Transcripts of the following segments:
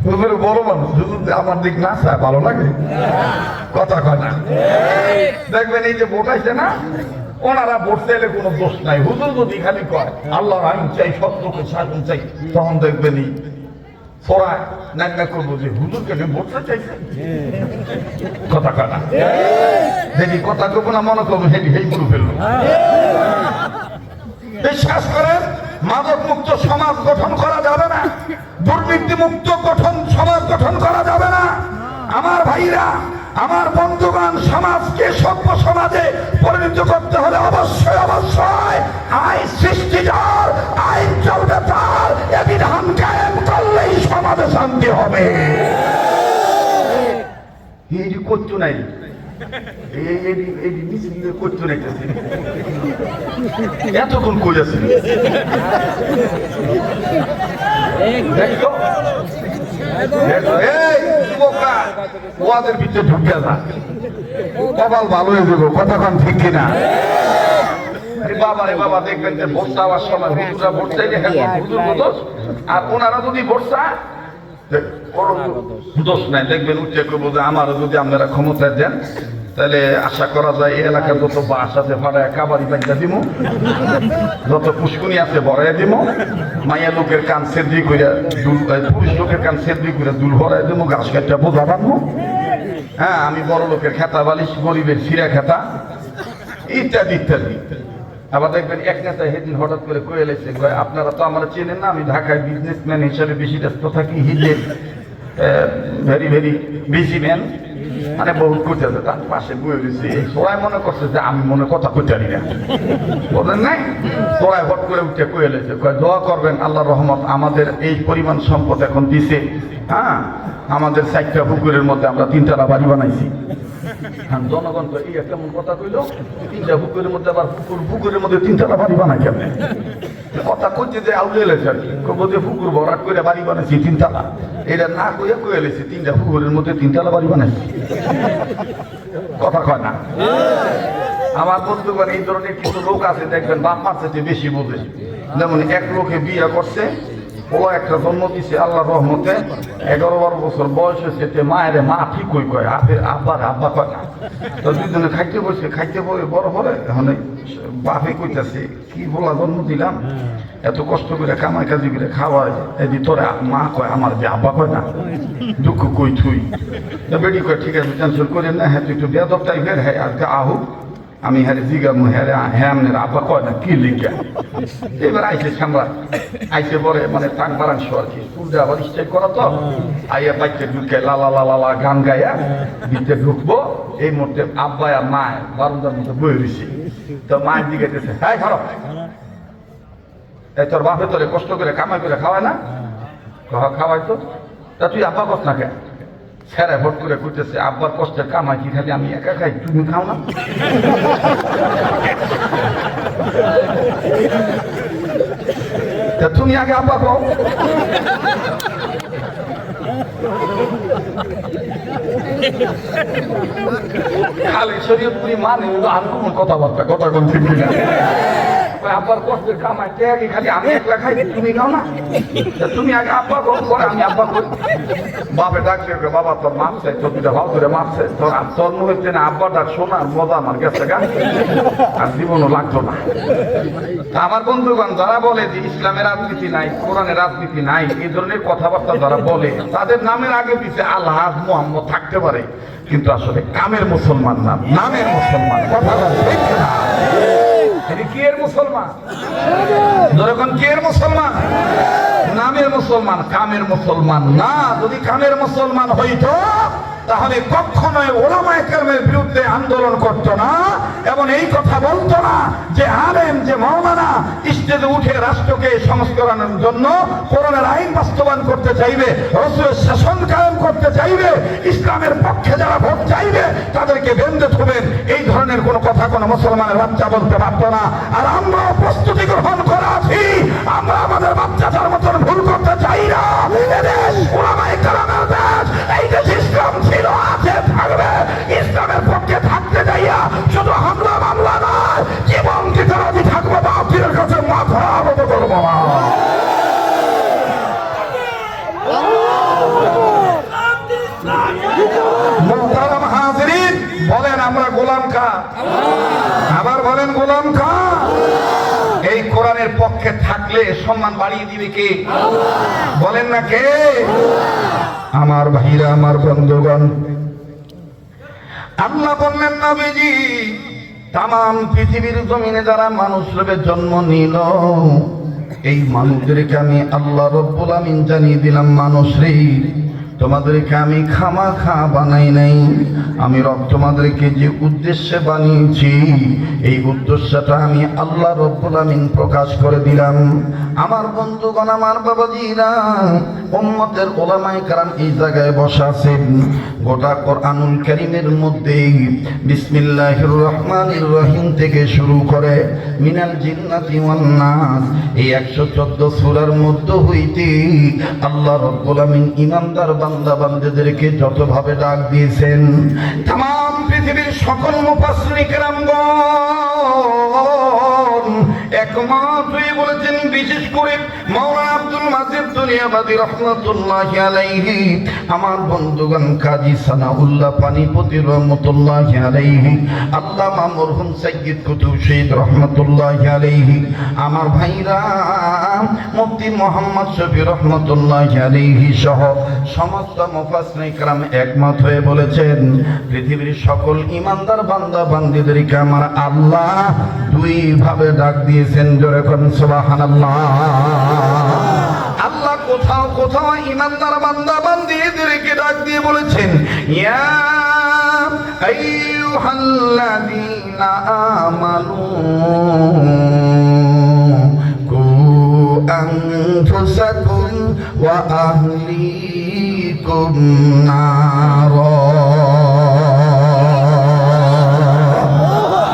হুজুর বড় মানুষ, হুজুর আমার দিক না চায় ভালো লাগে, কথা কয় না। দেখবেন এই যে ভোট আসছে না, ওনারা ভোট চাইলে কোনো দোষ নাই। হুজুর যদি খালি কয় আল্লাহর আইন চাই, সত্যকে শাসন চাই, তখন দেখবেন সরাই নান্না করবো যে হুজুরকে ভোটটা চাইছে, কথা কয় না। দেখি কথা করবো না, মনে করবো হেলি হেই করে ফেলবো। বিশ্বাস করেন, মাদক মুক্ত সমাজ গঠন করা যাবে না, দুর্নীতি মুক্ত সমাজ গঠন করা যাবে না। আমার ভাইরা, আমার বন্ধুগণ, সমাজকে সভ্য সমাজে পরিণত করতে হলে অবশ্যই অবশ্যই আইন সৃষ্টি যার, আইন চলবে তার, এ বিধান কায়েম করলেই সমাজে শান্তি হবে। এই করতো নাই, এতক্ষণ কই আছে ওদের ভিতরে ঢুকে যা, কপাল ভালো হয়ে যাবো, কতক্ষণ ঠিক কিনা। বাবা রে বাবা, দেখবেন যে ভোট চাওয়ার সময় হুজুরা ভোট চাইলে হুজুর, আর ওনারা যদি ভোট চায় দোষ নাই, দেখবেন উঠে করবো যে আমারও যদি আপনারা ক্ষমতা দেন তাহলে আশা করা যায় এই এলাকার যত বাস আছে ভাড়ায় কাবারি বাঁধা দিব, যত পুষ্কুনি আছে ভরাই দিব, মাইয়া লোকের কান সেদ্রি করে পুরুষ লোকের কান সেদ্রি করে দুল ভরাই দিব, ঘাস কাটটা বোঝা বাঁধবো। হ্যাঁ, আমি বড় লোকের খেতা বালিশ, গরিবের সিরা খেতা, ইত্যাদি ইত্যাদি। আবার দেখবেন এক নেতা সেদিন হঠাৎ করে কয়ে এলেছে, আপনারা তো আমার চেনেন না, আমি ঢাকায় বিজনেসম্যান হিসাবে বেশি ব্যস্ত থাকি, হিজে ভেরি ভেরি বিজি ম্যান, মানে বহুত করতে আছে। তার পাশে বয়ে রয়েছে, সবাই মনে করছে যে আমি মনে কথা কইতে পারি না, বলেন নাই। সবাই হট করে উঠে কয়ে এলেছে, দোয়া করবেন আল্লাহ রহমত, আমাদের এই পরিমাণ সম্পদ এখন দিছে, হ্যাঁ, আমাদের 4টা পুকুরের মধ্যে আমরা 3তলা বাড়ি বানাইছি। জনগণ তো এই কেমন কথা কইল, 3টা পুকুরের মধ্যে আবার পুকুরের মধ্যে 3তলা বাড়ি বানাই কেমন কথা কইতে যে আউলে এলেছে আর কি, কবো যে পুকুর ভরাট করে বাড়ি বানাইছি 3তলা, এটা না কইয়া কয়ে এলেছে 3টা পুকুরের মধ্যে 3তলা বাড়ি বানাইছি, কথা কয় না। আমার বন্ধুগণ, এই ধরনের কিছু লোক আছে দেখবেন বাপ মার সাথে বেশি বোঝে। যেমন এক লোকে বিয়ে করছে, ও একটা জন্ম দিছে আল্লাহ রহমতে, 11-12 বছর বয়স হয়েছে, মায়ের মা ঠিক কয়, আব্বার আব্বা কয় না। তো দুজনে খাইতে বসে, খাইতে বলে বড় হলে এখন বাপে কইতেছে কি বলা জন্ম দিলাম, এত কষ্ট করে কামাই কাজি করে খাওয়ায়, এদি তোরা মা কয় আমার যে আব্বা কয় না, দুঃখ কই থুই। বেটি কয় ঠিক আছে, টেনশন করেন না, হ্যাঁ তুই একটু বেদব টাইপের, হ্যাঁ আজকে আহুক আমি হ্যাঁ জিগামু, হ্যাঁ আপনার আব্বা কয় না কি লিখা। এবার আইসে সামরা, আইসে পরে মানে টান বারাংশ আর কি, ফুলটা আবার স্টেক করা তো, আইয়া বাইকে ঢুকে লালা লালা গান গাইয়া ভিতরে ঢুকবো। এই মুহূর্তে আব্বা আর মায় বারান্দার মধ্যে বয়ে রয়েছে, তো মায়ের দিকে গেছে, হ্যাঁ খারাপ এই তোর বাপে তোরে কষ্ট করে কামাই করে খাওয়ায় না, খাওয়াই তো, তা তুই আব্বা কষ্ট না কেন? ছেড়ে ভোট করে করতেছে, আব্বার কষ্টের কামাই কি খালি আমি একা খাই, তুমি খাও না? তুমি আগে আব্বা খাও। খালি শরীয়তপুরি মানে আর কোন কথাবার্তা, কথা কোন ঠিক না। আব্বার কষ্টের কামাই আগে খালি আমি একলা খাই, তুমি খাও না? তুমি আগে আব্বা খাও, পরে আমি আব্বা করি। বাপে ডাকছে, বাবা তোর মাপ চাই, তোর দুটা ভাব ধরে মাপ চাই, তোর জন্ম হচ্ছে না আব্বার ডাক শোনার মজা আমার গেছে গা, আর জীবনও লাগতো না। আমার বন্ধুগণ, যারা বলে যে ইসলামের রাজনীতি নাই, কোরআনের রাজনীতি নাই, এই ধরনের কথাবার্তা যারা বলে, তাদের নামের আগে পিছিয়ে আলহাজ মোহাম্মদ থাকতে পারে, কিন্তু আসলে কামের মুসলমান না, নামের মুসলমান। কথা ঠিক না? কি এর মুসলমান? যখন কি এর মুসলমান? নামের মুসলমান, কামের মুসলমান না। যদি কামের মুসলমান হইতো তাহলে কখনোই ওলামায়ে কেরামের বিরুদ্ধে আন্দোলন করতো না, এবং এই কথা বলতো না যে আলেম, যে মাওলানা স্টেজে উঠে রাষ্ট্রকে সংস্করণের জন্য কোরআনের আইন বাস্তবায়ন করতে চাইবে, রাসূলের শাসন কায়েম করতে চাইবে, ইসলামের পক্ষে যারা ভোট চাইবে তাদেরকে বেঁধে থবেন, এই ধরনের কোনো কথা কোনো মুসলমানের বাচ্চা বলতে পারতো না। আর আমরাও প্রস্তুতি গ্রহণ করে আছি, আমরা আমাদের বাচ্চাদের মতন ভুল করতে চাই না। এদেশ ওলামায়ে কেরামের দেশ, এই দেশ ইসলাম ছিল, আছে, থাকবে। ইসলামের পক্ষে থাকতে যাইয়া শুধু হামলা মামলা নয়, জীবন দিতে রাজি থাকবো, বাপের কাছে মাথা নত করবো না। ইসলামের পক্ষে থাকলে সম্মান বাড়িয়ে দিবে কে? বলেন না কে? আমার ভাইরা, আমার বন্ধুগণ, আল্লাহ বললেন নবীজি তাম পৃথিবীর জমিনে যারা মানুষ রূপে জন্ম নিল, এই মানুষদেরকে আমি আল্লাহ রব্বুল আমিন জানিয়ে দিলাম, মানুষ রে তোমাদেরকে আমি খামাখা বানাই নাই। আমি তোমাদেরকে যে উদ্দেশ্যে বানিয়েছি এই উদ্দেশ্যটা আমি আল্লাহ রব্বুল আমিন প্রকাশ করে দিলাম। আমার বন্ধুগণ, আমার বাবাজিরা, উম্মতের উলামায়ে কেরাম এই জায়গায় বসা আছেন। গোটা কোরআনুল কারীমের মধ্যে বিসমিল্লাহির রহমানির রহিম থেকে শুরু করে মিনাল জিন্নাতি ওয়ান নাস এই 114 সূরার মধ্যে হইতে আল্লাহ রব্বুল আমিন ঈমানদার বান্দা বান্দীদেরকে যতভাবে ডাক দিয়েছেন, तमाम পৃথিবীর সকল মুফাসসিরিন কেরামগণ একমত হয়ে বলেছেন, বিশেষ করে মাওলানা আব্দুল মাজিদ দুনিয়াবাদী রাহমাতুল্লাহি আলাইহি, আমার বন্ধুগণ কাজী সানাউল্লাহ পানিপতি রাহমাতুল্লাহি আলাইহি, আল্লামা মরহুম সাইয়্যিদ কুতুব শহীদ রাহমাতুল্লাহি আলাইহি, আমার ভাইরা মুফতি মুহাম্মদ শফি রাহমাতুল্লাহি আলাইহি সহ সমস্ত মুফাসসিরিন কেরাম একমত হয়ে বলেছেন, পৃথিবীর সকল ঈমানদার বান্দা বান্দীদেরকে আমার আল্লাহ দুই ভাবে ডাক দিয়েছেন। জোরে কোন সুবহানাল্লাহ। আল্লাহ কোথাও কোথাও ঈমানদার বান্দা বান্দীদেরকে ডাক দিয়ে বলেছেন, ইয়া আইয়ুহাল্লাযীনা আমানু কু আনফুসাকুম ওয়া আহলিকুম নারা।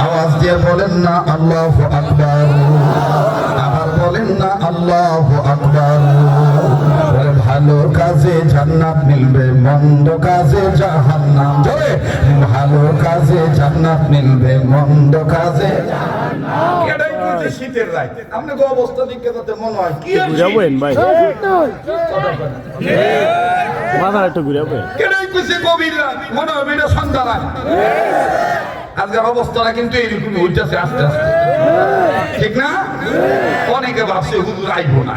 আওয়াজ দিয়ে বলেন না আল্লাহু আকবার। আবার বলেন না আল্লাহু আকবার। ভালো কাজে জান্নাত মিলবে, মন্দ কাজে জাহান্নাম। জোরে, ভালো কাজে জান্নাত মিলবে, মন্দ কাজে জাহান্নাম। এটাই কিন্তু শীতের রাত। আপনাকে অবস্থা দেখে তাতে মনে হয় কি ঘুরাবেন ভাই, মাথা একটু ঘুরাবেন। এটাই কিছু গভীর রাত, মনে হবে এটা সন্ধ্যা রাত। আজকের অবস্থাটা কিন্তু এইরকমই হইতেছে আস্তে আস্তে, ঠিক না? অনেকে ভাবছে হুজুর আইবো না।